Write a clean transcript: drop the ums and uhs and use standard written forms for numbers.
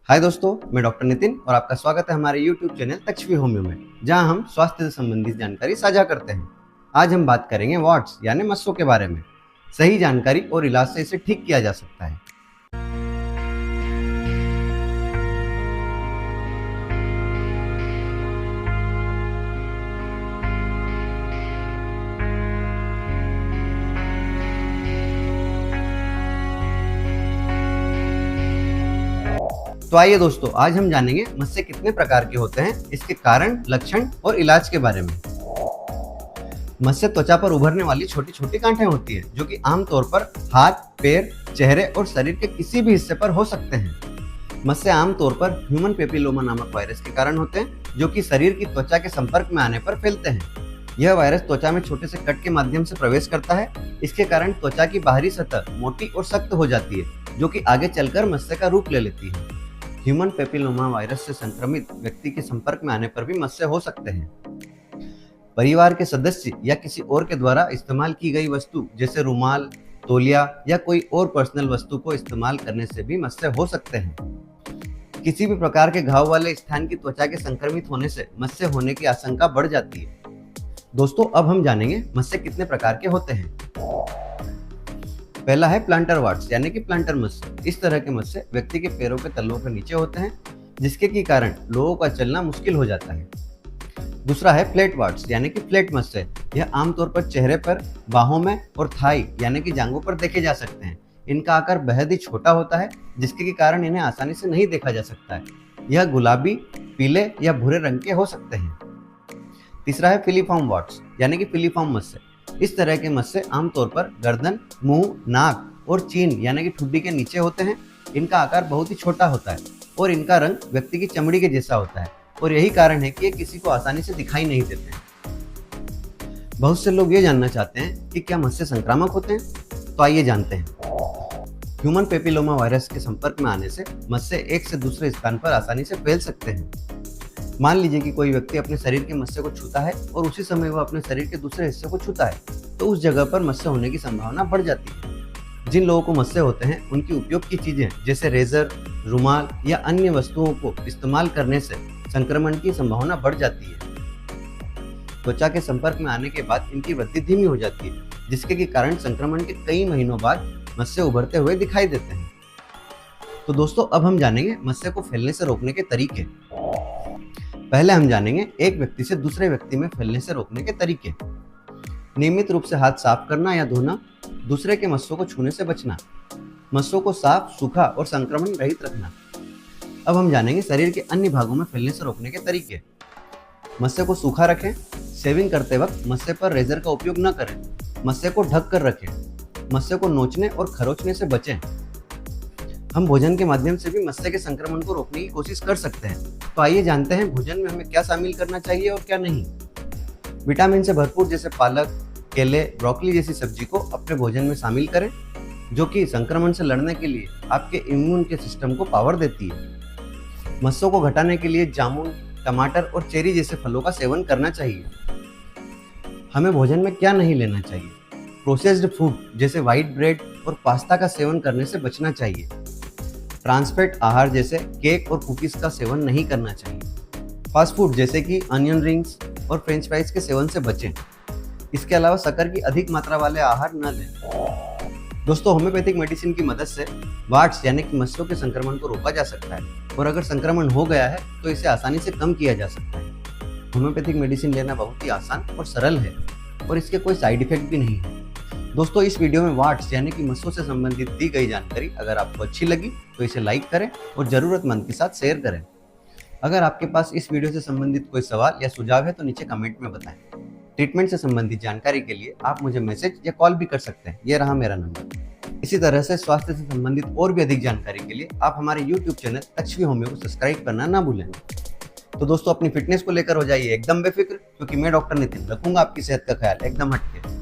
हाय दोस्तों, मैं डॉक्टर नितिन और आपका स्वागत है हमारे YouTube चैनल तक्षवी होम्यो में, जहां हम स्वास्थ्य से संबंधित जानकारी साझा करते हैं। आज हम बात करेंगे वार्ट्स यानी मस्सों के बारे में। सही जानकारी और इलाज से इसे ठीक किया जा सकता है। तो आइए दोस्तों, आज हम जानेंगे मस्से कितने प्रकार के होते हैं, इसके कारण, लक्षण और इलाज के बारे में। मस्से त्वचा पर उभरने वाली छोटी छोटी गांठें होती है, जो कि आमतौर पर हाथ, पैर, चेहरे और शरीर के किसी भी हिस्से पर हो सकते हैं। मस्से आमतौर पर ह्यूमन पेपिलोमा नामक वायरस के कारण होते हैं, जो कि शरीर की त्वचा के संपर्क में आने पर फैलते हैं। यह वायरस त्वचा में छोटे से कट के माध्यम से प्रवेश करता है। इसके कारण त्वचा की बाहरी सतह मोटी और सख्त हो जाती है, जो कि आगे चलकर मस्से का रूप ले लेती है। ह्यूमन पेपिलोमा वायरस से संक्रमित व्यक्ति के संपर्क में आने पर भी मस्से हो सकते हैं। परिवार के सदस्य या किसी और के द्वारा इस्तेमाल की गई वस्तु जैसे रुमाल, तौलिया या कोई और पर्सनल वस्तु को इस्तेमाल करने से भी मस्से हो सकते हैं। किसी भी प्रकार के घाव वाले स्थान की त्वचा के संक्रमित होने से मस्से होने की आशंका बढ़ जाती है। दोस्तों, अब हम जानेंगे मस्से कितने प्रकार के होते हैं। पहला है प्लांटर वार्ट्स यानी कि प्लांटर मस्से। इस तरह के मस्से व्यक्ति के पैरों के तलों के नीचे होते हैं, जिसके के कारण लोगों का चलना मुश्किल हो जाता है। दूसरा है फ्लैट वार्ट्स यानी कि फ्लैट मस्से। यह आमतौर पर चेहरे पर, बाहों में और थाई यानी कि जांघों पर देखे जा सकते हैं। इनका आकार बेहद ही छोटा होता है, जिसके के कारण इन्हें आसानी से नहीं देखा जा सकता है। यह गुलाबी, पीले या भूरे रंग के हो सकते हैं। तीसरा है फिलीफॉर्म वार्ट्स यानी कि फिलीफॉर्म मस्से। इस तरह के मस्से आमतौर पर गर्दन, मुंह, नाक और चीन यानी कि ठुड्डी के नीचे होते हैं। इनका आकार बहुत ही छोटा होता है और इनका रंग व्यक्ति की चमड़ी के जैसा होता है, और यही कारण है कि ये किसी को आसानी से दिखाई नहीं देते हैं। बहुत से लोग ये जानना चाहते हैं कि क्या मस्से संक्रामक होते हैं, तो आइए जानते हैं। ह्यूमन पेपिलोमा वायरस के संपर्क में आने से मस्से एक से दूसरे स्थान पर आसानी से फैल सकते हैं। मान लीजिए कि कोई व्यक्ति अपने शरीर के मस्से को छूता है और उसी समय वह अपने शरीर के दूसरे हिस्से को छूता है, तो उस जगह पर मस्से होने की संभावना बढ़ जाती है। जिन लोगों को मस्से होते हैं, उनकी उपयोग की चीजें जैसे रेजर, रुमाल या अन्य वस्तुओं को इस्तेमाल करने से संक्रमण की संभावना बढ़ जाती है। त्वचा के संपर्क में आने के बाद इनकी वृद्धि धीमी हो जाती है, जिसके के कारण संक्रमण के कई महीनों बाद मस्से उभरते हुए दिखाई देते हैं। तो दोस्तों, अब हम जानेंगे मस्से को फैलने से रोकने के तरीके। पहले हम जानेंगे एक व्यक्ति से दूसरे व्यक्ति में फैलने से रोकने के तरीके। नियमित रूप से हाथ साफ करना या धोना, दूसरे के मस्सों को छूने से बचना, मस्सों को साफ, सूखा और संक्रमण रहित रखना। अब हम जानेंगे शरीर के अन्य भागों में फैलने से रोकने के तरीके। मस्से को सूखा रखें। शेविंग करते वक्त मस्से पर रेजर का उपयोग न करें। मस्से को ढक कर रखें। मस्से को नोचने और खरोचने से बचें। हम भोजन के माध्यम से भी मस्से के संक्रमण को रोकने की कोशिश कर सकते हैं। तो आइए जानते हैं भोजन में हमें क्या शामिल करना चाहिए और क्या नहीं। विटामिन से भरपूर जैसे पालक, केले, ब्रोकली जैसी सब्जी को अपने भोजन में शामिल करें, जो कि संक्रमण से लड़ने के लिए आपके इम्यून के सिस्टम को पावर देती है। मस्सों को घटाने के लिए जामुन, टमाटर और चेरी जैसे फलों का सेवन करना चाहिए। हमें भोजन में क्या नहीं लेना चाहिए। प्रोसेस्ड फूड जैसे व्हाइट ब्रेड और पास्ता का सेवन करने से बचना चाहिए। ट्रांसफैट आहार जैसे केक और कुकीज का सेवन नहीं करना चाहिए। फास्ट फूड जैसे कि अनियन रिंग्स और फ्रेंच फ्राइज के सेवन से बचें। इसके अलावा शक्कर की अधिक मात्रा वाले आहार न लें। दोस्तों, होम्योपैथिक मेडिसिन की मदद से वार्ट्स यानी कि मस्सों के संक्रमण को रोका जा सकता है, और अगर संक्रमण हो गया है तो इसे आसानी से कम किया जा सकता है। होम्योपैथिक मेडिसिन लेना बहुत ही आसान और सरल है, और इसके कोई साइड इफेक्ट भी नहीं है। दोस्तों, इस वीडियो में वार्ट्स यानी कि मस्सों से संबंधित दी गई जानकारी अगर आपको अच्छी लगी तो इसे लाइक करें और जरूरतमंद के साथ शेयर करें। अगर आपके पास इस वीडियो से संबंधित कोई सवाल या सुझाव है तो नीचे कमेंट में बताएं। ट्रीटमेंट से संबंधित जानकारी के लिए आप मुझे मैसेज या कॉल भी कर सकते हैं। ये रहा मेरा नंबर। इसी तरह से स्वास्थ्य से संबंधित और भी अधिक जानकारी के लिए आप हमारे YouTube चैनल तक्षवी होम्यो को सब्सक्राइब करना ना भूलें। तो दोस्तों, अपनी फिटनेस को लेकर हो जाइए एकदम बेफिक्र, क्योंकि मैं डॉक्टर नितिन रखूंगा आपकी सेहत का ख्याल एकदम हटके।